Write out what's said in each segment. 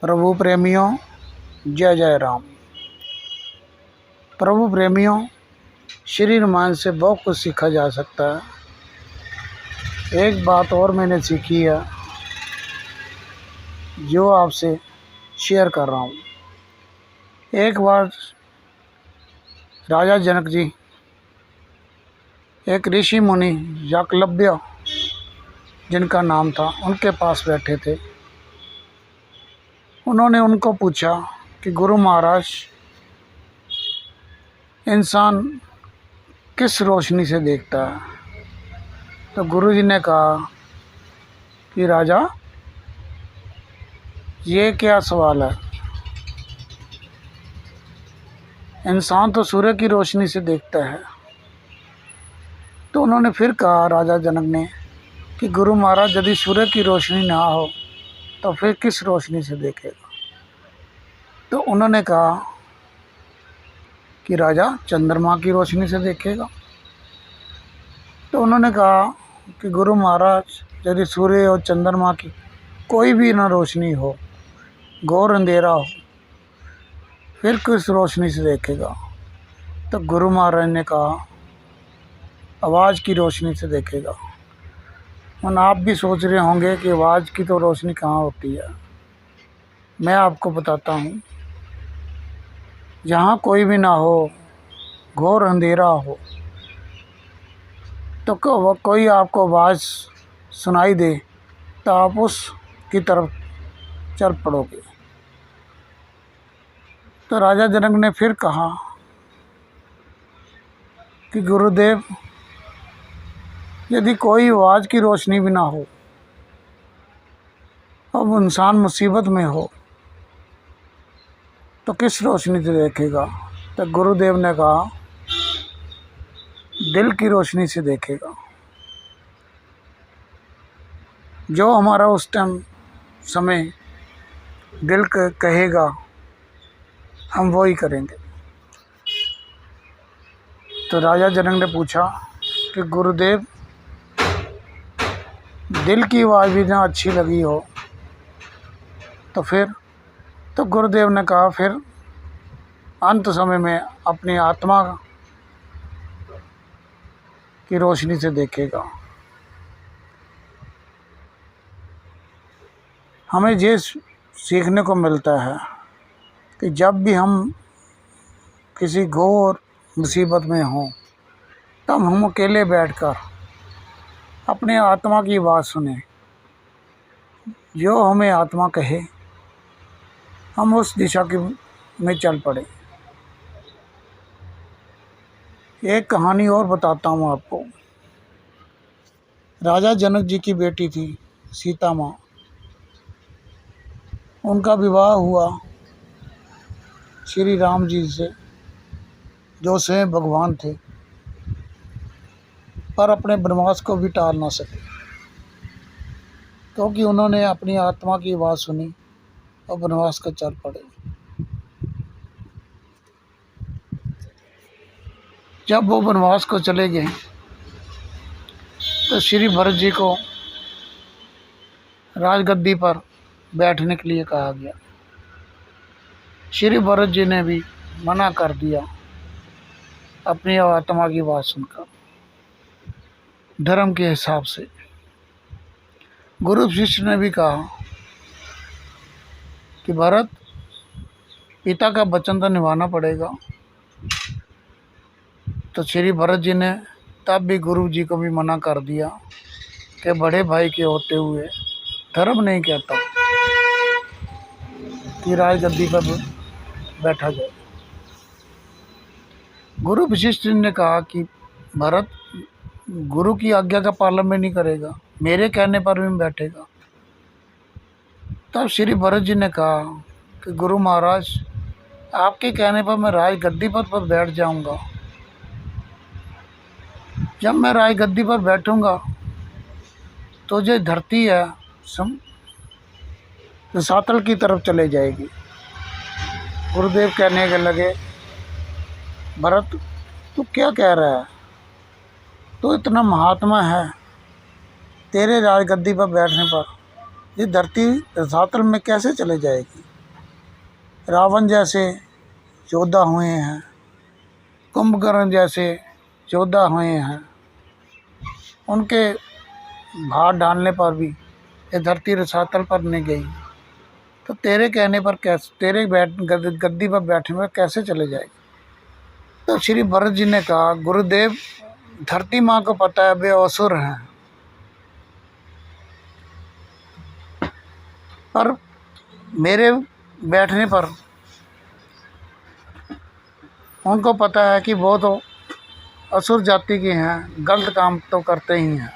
प्रभु प्रेमियों, जय जय राम। प्रभु प्रेमियों, श्री रामायण से बहुत कुछ सीखा जा सकता है। एक बात और मैंने सीखी है जो आपसे शेयर कर रहा हूँ। एक बार राजा जनक जी एक ऋषि मुनि याकलव्य जिनका नाम था, उनके पास बैठे थे। उन्होंने उनको पूछा कि गुरु महाराज, इंसान किस रोशनी से देखता है? तो गुरु जी ने कहा कि राजा, ये क्या सवाल है? इंसान तो सूर्य की रोशनी से देखता है। तो उन्होंने फिर कहा राजा जनक ने कि गुरु महाराज, यदि सूर्य की रोशनी ना हो तो फिर किस रोशनी से देखेगा? तो उन्होंने कहा कि राजा, चंद्रमा की रोशनी से देखेगा। तो उन्होंने कहा कि गुरु महाराज, यदि सूर्य और चंद्रमा की कोई भी ना रोशनी हो, घोर अंधेरा हो, फिर किस रोशनी से देखेगा? तो गुरु महाराज ने कहा, आवाज़ की रोशनी से देखेगा। और आप भी सोच रहे होंगे कि आवाज़ की तो रोशनी कहाँ होती है। मैं आपको बताता हूँ, जहाँ कोई भी ना हो, घोर अंधेरा हो, तो कोई आपको आवाज़ सुनाई दे तो आप उस की तरफ चल पड़ोगे। तो राजा जनक ने फिर कहा कि गुरुदेव, यदि कोई आवाज़ की रोशनी भी ना हो, अब इंसान मुसीबत में हो, तो किस रोशनी से देखेगा? तो गुरुदेव ने कहा, दिल की रोशनी से देखेगा। जो हमारा उस टाइम समय दिल कहेगा, हम वो ही करेंगे। तो राजा जनक ने पूछा कि गुरुदेव, दिल की आवाज़ भी ना अच्छी लगी हो तो फिर? तो गुरुदेव ने कहा, फिर अंत समय में अपनी आत्मा की रोशनी से देखेगा। हमें ये सीखने को मिलता है कि जब भी हम किसी घोर मुसीबत में हों, तब हम अकेले बैठकर अपने आत्मा की बात सुने। जो हमें आत्मा कहे, हम उस दिशा में चल पड़े। एक कहानी और बताता हूँ आपको। राजा जनक जी की बेटी थी सीता माँ। उनका विवाह हुआ श्री राम जी से, जो स्वयं भगवान थे, पर अपने वनवास को भी टाल ना सके, क्योंकि उन्होंने अपनी आत्मा की आवाज़ सुनी और वनवास को चल पड़े। जब वो वनवास को चले गए तो श्री भरत जी को राजगद्दी पर बैठने के लिए कहा गया। श्री भरत जी ने भी मना कर दिया अपनी आत्मा की बात सुनकर, धर्म के हिसाब से। गुरु शिष्य ने भी कहा कि भरत, पिता का वचन तो निभाना पड़ेगा। तो श्री भरत जी ने तब भी गुरु जी को भी मना कर दिया कि बड़े भाई के होते हुए धर्म नहीं कहता कि राजगद्दी पर बैठा जाए। गुरु वशिष्ठ ने कहा कि भरत, गुरु की आज्ञा का पालन में नहीं करेगा, मेरे कहने पर भी बैठेगा। तब श्री भरत जी ने कहा कि गुरु महाराज, आपके कहने पर मैं राजगद्दी पर बैठ जाऊंगा। जब मैं राजगद्दी पर बैठूंगा तो जो धरती है रसातल की तरफ चले जाएगी। गुरुदेव कहने के लगे, भरत, तू क्या कह रहा है? तू इतना महात्मा है, तेरे राजगद्दी पर बैठने पर ये धरती रसातल में कैसे चले जाएगी? रावण जैसे योद्धा हुए हैं, कुंभकर्ण जैसे योद्धा हुए हैं, उनके भार डालने पर भी ये धरती रसातल पर नहीं गई, तो तेरे कहने पर कैसे, तेरे गद्दी पर बैठने पर कैसे चले जाएगी। तो श्री भरत जी ने कहा, गुरुदेव धरती माँ को पता है वे असुर हैं, पर मेरे बैठने पर उनको पता है कि वो तो असुर जाति के हैं, गलत काम तो करते ही हैं।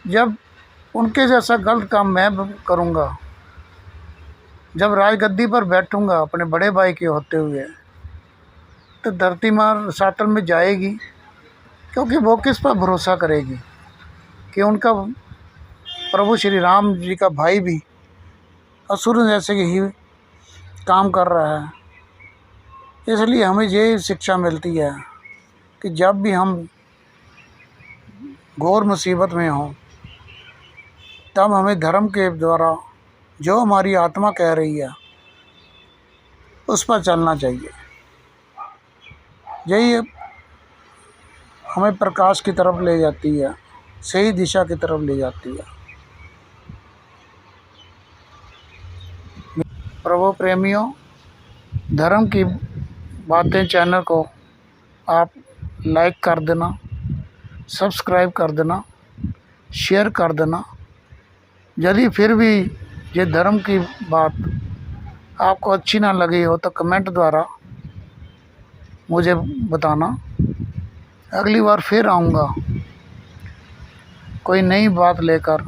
जब उनके जैसा गलत काम मैं करूँगा, जब राजगद्दी पर बैठूँगा अपने बड़े भाई के होते हुए, तो धरती माँ रसातल में जाएगी, क्योंकि वो किस पर भरोसा करेगी कि उनका प्रभु श्री राम जी का भाई भी असुर जैसे ही काम कर रहा है। इसलिए हमें ये शिक्षा मिलती है कि जब भी हम घोर मुसीबत में हों, तब हमें धर्म के द्वारा जो हमारी आत्मा कह रही है उस पर चलना चाहिए। यही हमें प्रकाश की तरफ ले जाती है, सही दिशा की तरफ ले जाती है। प्रभु प्रेमियों, धर्म की बातें चैनल को आप लाइक कर देना, सब्सक्राइब कर देना, शेयर कर देना। यदि फिर भी ये धर्म की बात आपको अच्छी ना लगी हो तो कमेंट द्वारा मुझे बताना। अगली बार फिर आऊँगा कोई नई बात लेकर,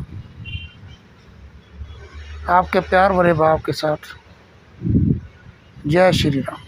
आपके प्यार भरे भाव के साथ। जय श्री राम।